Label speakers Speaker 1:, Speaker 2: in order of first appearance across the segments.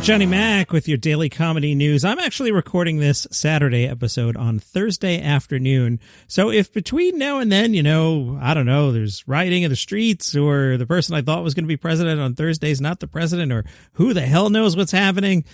Speaker 1: Johnny Mac with your daily comedy news. I'm actually recording this Saturday episode on Thursday afternoon. So if between now and then, I don't know, there's rioting in the streets, or the person I thought was going to be president on Thursday is not the president, or who the hell knows what's happening.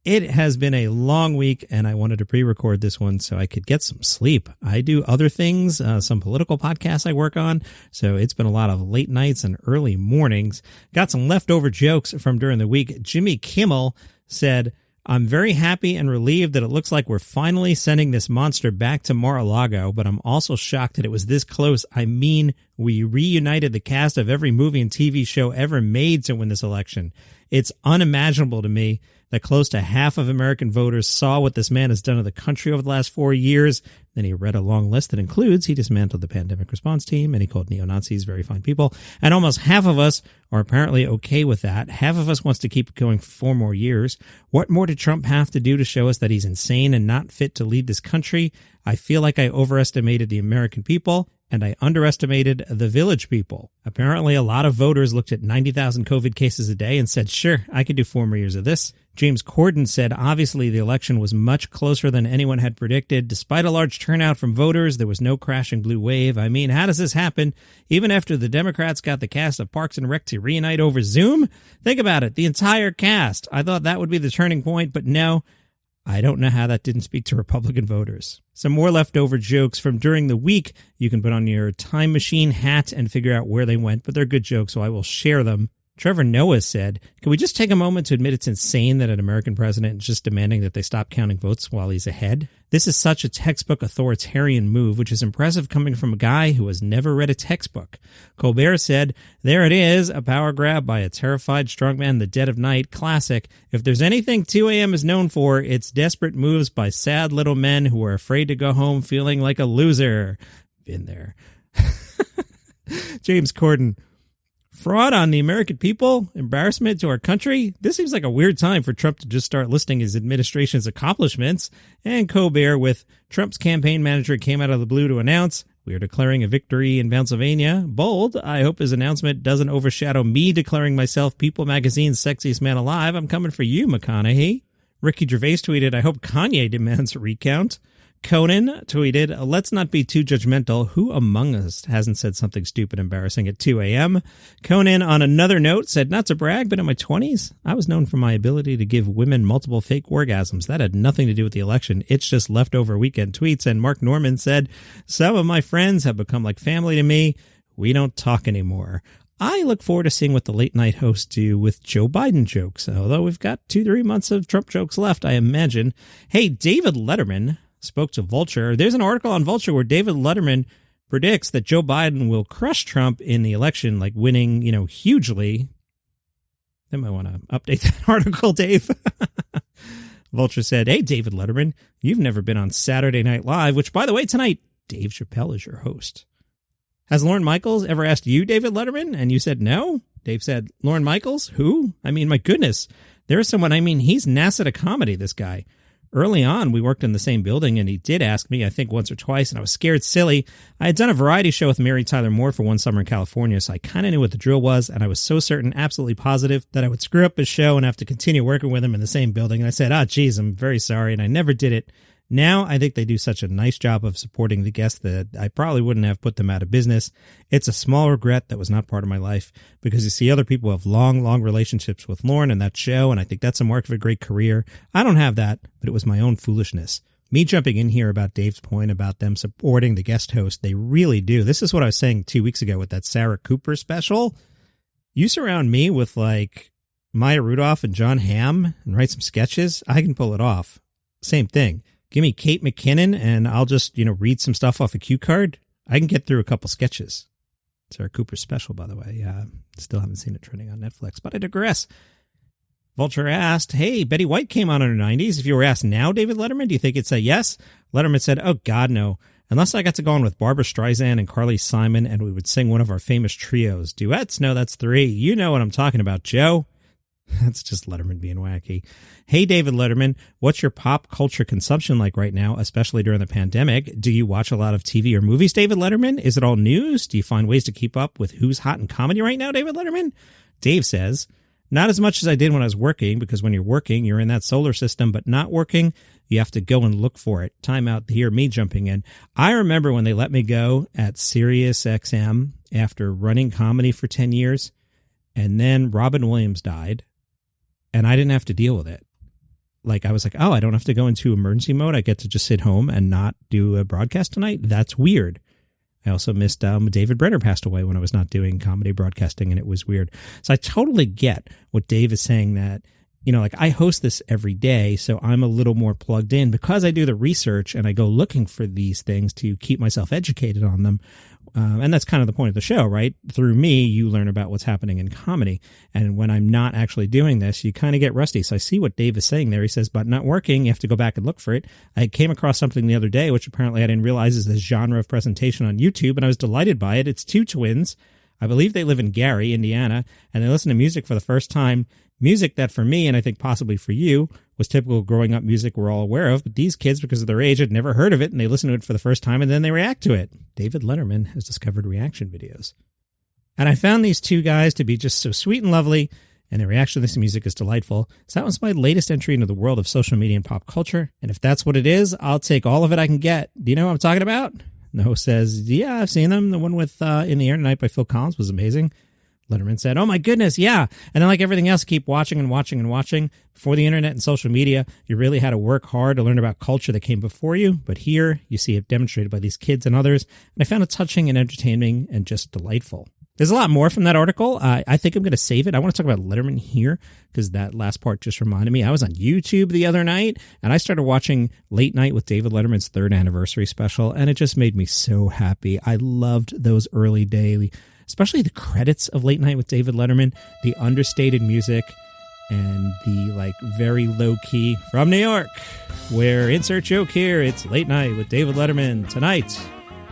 Speaker 1: It has been a long week, and I wanted to pre-record this one so I could get some sleep. I do other things, some political podcasts I work on, so it's been a lot of late nights and early mornings. Got some leftover jokes from during the week. Jimmy Kimmel said, "I'm very happy and relieved that it looks like we're finally sending this monster back to Mar-a-Lago, but I'm also shocked that it was this close. I mean, we reunited the cast of every movie and TV show ever made to win this election. It's unimaginable to me that close to half of American voters saw what this man has done to the country over the last 4 years." Then he read a long list that includes he dismantled the pandemic response team and he called neo-Nazis very fine people. And almost half of us are apparently okay with that. Half of us wants to keep going for 4 more years. What more did Trump have to do to show us that he's insane and not fit to lead this country? I feel like I overestimated the American people, and I underestimated the village people. Apparently, a lot of voters looked at 90,000 COVID cases a day and said, sure, I could do 4 more years of this. James Corden said, obviously, the election was much closer than anyone had predicted. Despite a large turnout from voters, there was no crashing blue wave. I mean, how does this happen? Even after the Democrats got the cast of Parks and Rec to reunite over Zoom? Think about it, the entire cast. I thought that would be the turning point, but no. I don't know how that didn't speak to Republican voters. Some more leftover jokes from during the week. You can put on your time machine hat and figure out where they went, but they're good jokes, so I will share them. Trevor Noah said, "Can we just take a moment to admit it's insane that an American president is just demanding that they stop counting votes while he's ahead? This is such a textbook authoritarian move, which is impressive coming from a guy who has never read a textbook." Colbert said, "There it is, a power grab by a terrified strongman in the dead of night. Classic. If there's anything 2 a.m. is known for, it's desperate moves by sad little men who are afraid to go home feeling like a loser." Been there. James Corden, "Fraud on the American people? Embarrassment to our country? This seems like a weird time for Trump to just start listing his administration's accomplishments." And Colbert with, "Trump's campaign manager came out of the blue to announce, 'We are declaring a victory in Pennsylvania.' Bold. I hope his announcement doesn't overshadow me declaring myself People Magazine's sexiest man alive. I'm coming for you, McConaughey." Ricky Gervais tweeted, "I hope Kanye demands a recount." Conan tweeted, "Let's not be too judgmental. Who among us hasn't said something stupid embarrassing at 2 a.m.? Conan, on another note, said, "Not to brag, but in my 20s, I was known for my ability to give women multiple fake orgasms. That had nothing to do with the election. It's just leftover weekend tweets." And Mark Norman said, "Some of my friends have become like family to me. We don't talk anymore." I look forward to seeing what the late night hosts do with Joe Biden jokes, although we've got 2-3 months of Trump jokes left, I imagine. Hey, David Letterman spoke to Vulture. There's an article on Vulture where David Letterman predicts that Joe Biden will crush Trump in the election, like winning, hugely. They might want to update that article, Dave. Vulture said, "Hey, David Letterman, you've never been on Saturday Night Live," which, by the way, tonight, Dave Chappelle is your host. "Has Lorne Michaels ever asked you, David Letterman?" And you said no. Dave said, "Lorne Michaels? Who? I mean, my goodness. There's someone, he's NASA to comedy, this guy. Early on, we worked in the same building, and he did ask me, I think once or twice, and I was scared silly. I had done a variety show with Mary Tyler Moore for one summer in California, so I kind of knew what the drill was, and I was so certain, absolutely positive, that I would screw up his show and have to continue working with him in the same building. And I said, geez, I'm very sorry, and I never did it. Now, I think they do such a nice job of supporting the guests that I probably wouldn't have put them out of business. It's a small regret that was not part of my life, because you see other people have long, long relationships with Lorne and that show, and I think that's a mark of a great career. I don't have that, but it was my own foolishness. Me jumping in here about Dave's point about them supporting the guest host, they really do. This is what I was saying 2 weeks ago with that Sarah Cooper special. You surround me with, like, Maya Rudolph and John Hamm and write some sketches, I can pull it off. Same thing. Give me Kate McKinnon and I'll just, read some stuff off a cue card. I can get through a couple sketches. Sarah Cooper's special, by the way. Still haven't seen it trending on Netflix, but I digress. Vulture asked, "Hey, Betty White came out in her 90s. If you were asked now, David Letterman, do you think it'd say yes?" Letterman said, "Oh, God, no. Unless I got to go on with Barbra Streisand and Carly Simon and we would sing one of our famous trios. Duets? No, that's 3. You know what I'm talking about, Joe." That's just Letterman being wacky. "Hey, David Letterman, what's your pop culture consumption like right now, especially during the pandemic? Do you watch a lot of TV or movies, David Letterman? Is it all news? Do you find ways to keep up with who's hot in comedy right now, David Letterman?" Dave says, Not as much as I did when I was working, because when you're working, you're in that solar system, but not working, you have to go and look for it. Time out to hear me jumping in. I remember when they let me go at Sirius XM after running comedy for 10 years, and then Robin Williams died, and I didn't have to deal with it. Like, I was like, oh, I don't have to go into emergency mode. I get to just sit home and not do a broadcast tonight. That's weird. I also missed David Brenner passed away when I was not doing comedy broadcasting, and it was weird. So I totally get what Dave is saying, that, you know, like, I host this every day, so I'm a little more plugged in because I do the research and I go looking for these things to keep myself educated on them. And that's kind of the point of the show, right? Through me, you learn about what's happening in comedy. And when I'm not actually doing this, you kind of get rusty. So I see what Dave is saying there. He says, but not working, you have to go back and look for it. I came across something the other day, which apparently I didn't realize is this genre of presentation on YouTube, and I was delighted by it. It's two twins. I believe they live in Gary, Indiana, and they listen to music for the first time. Music that for me, and I think possibly for you, was typical growing up music we're all aware of, but these kids, because of their age, had never heard of it, and they listen to it for the first time, and then they react to it. David Letterman has discovered reaction videos. And I found these two guys to be just so sweet and lovely, and their reaction to this music is delightful. So that was my latest entry into the world of social media and pop culture, and if that's what it is, I'll take all of it I can get. Do you know what I'm talking about? And the host says, yeah, I've seen them. The one with In the Air Tonight by Phil Collins was amazing. Letterman said, oh my goodness, yeah. And then like everything else, keep watching and watching and watching. Before the internet and social media, you really had to work hard to learn about culture that came before you. But here, you see it demonstrated by these kids and others. And I found it touching and entertaining and just delightful. There's a lot more from that article. I think I'm going to save it. I want to talk about Letterman here because that last part just reminded me. I was on YouTube the other night, and I started watching Late Night with David Letterman's 3rd anniversary special, and it just made me so happy. I loved those early days, especially the credits of Late Night with David Letterman, the understated music, and the like very low key from New York, where insert joke here, it's Late Night with David Letterman tonight.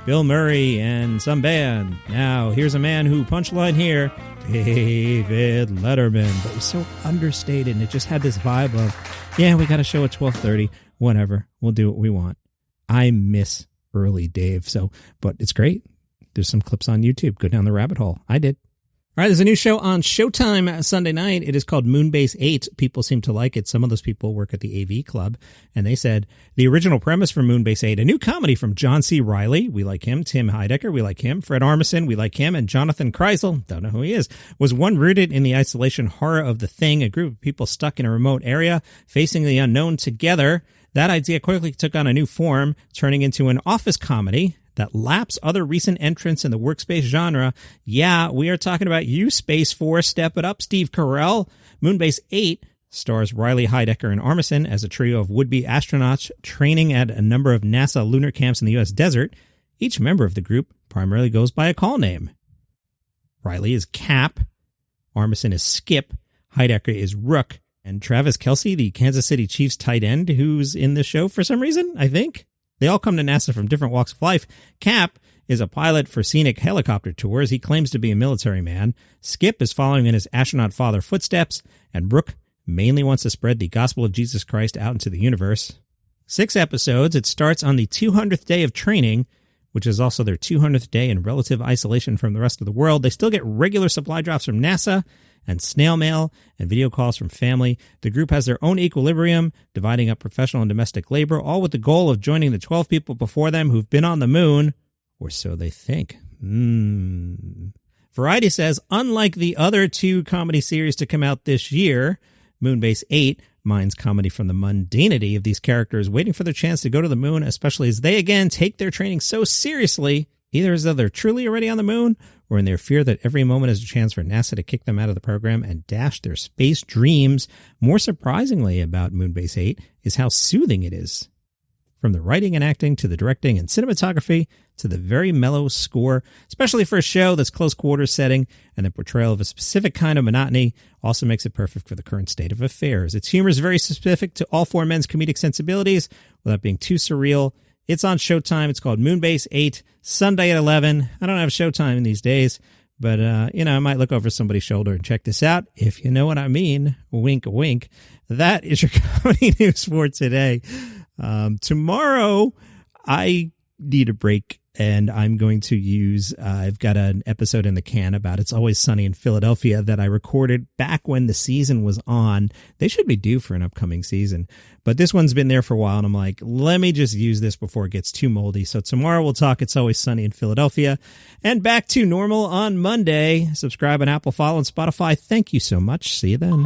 Speaker 1: Bill Murray and some band. Now, here's a man who punchline here, David Letterman. But it was so understated, and it just had this vibe of, yeah, we got a show at 12:30, whatever, we'll do what we want. I miss early Dave, but it's great. There's some clips on YouTube. Go down the rabbit hole. I did. All right, there's a new show on Showtime Sunday night. It is called Moonbase 8. People seem to like it. Some of those people work at the AV Club, and they said the original premise for Moonbase 8, a new comedy from John C. Reilly, we like him, Tim Heidecker, we like him, Fred Armisen, we like him, and Jonathan Kreisel, don't know who he is, was one rooted in the isolation horror of The Thing, a group of people stuck in a remote area, facing the unknown together. That idea quickly took on a new form, turning into an office comedy that laps other recent entrants in the workspace genre. Yeah, we are talking about you, Space Force. Step it up, Steve Carell. Moonbase 8 stars Reilly, Heidecker, and Armisen as a trio of would-be astronauts training at a number of NASA lunar camps in the U.S. desert. Each member of the group primarily goes by a call name. Reilly is Cap, Armisen is Skip, Heidecker is Rook, and Travis Kelce, the Kansas City Chiefs tight end, who's in the show for some reason, I think. They all come to NASA from different walks of life. Cap is a pilot for scenic helicopter tours. He claims to be a military man. Skip is following in his astronaut father footsteps. And Brooke mainly wants to spread the gospel of Jesus Christ out into the universe. 6 episodes. It starts on the 200th day of training, which is also their 200th day in relative isolation from the rest of the world. They still get regular supply drops from NASA and snail mail and video calls from family. The group has their own equilibrium, dividing up professional and domestic labor, all with the goal of joining the 12 people before them who've been on the moon, or so they think. Variety says, unlike the other 2 comedy series to come out this year, Moonbase 8 mines comedy from the mundanity of these characters waiting for their chance to go to the moon, especially as they again take their training so seriously, either as though they're truly already on the moon, or in their fear that every moment is a chance for NASA to kick them out of the program and dash their space dreams. More surprisingly about Moonbase 8 is how soothing it is. From the writing and acting to the directing and cinematography to the very mellow score, especially for a show that's close quarters setting, and the portrayal of a specific kind of monotony also makes it perfect for the current state of affairs. Its humor is very specific to all 4 men's comedic sensibilities without being too surreal. It's on Showtime. It's called Moonbase 8, Sunday at 11. I don't have Showtime in these days, but, I might look over somebody's shoulder and check this out, if you know what I mean. Wink, wink. That is your comedy news for today. Tomorrow, I need a break. and I'm going to use, I've got an episode in the can about It's Always Sunny in Philadelphia that I recorded back when the season was on. They should be due for an upcoming season, but this one's been there for a while, and I'm like, let me just use this before it gets too moldy. So tomorrow we'll talk It's Always Sunny in Philadelphia, and back to normal on Monday. Subscribe on Apple, follow on Spotify. Thank you so much. See you then.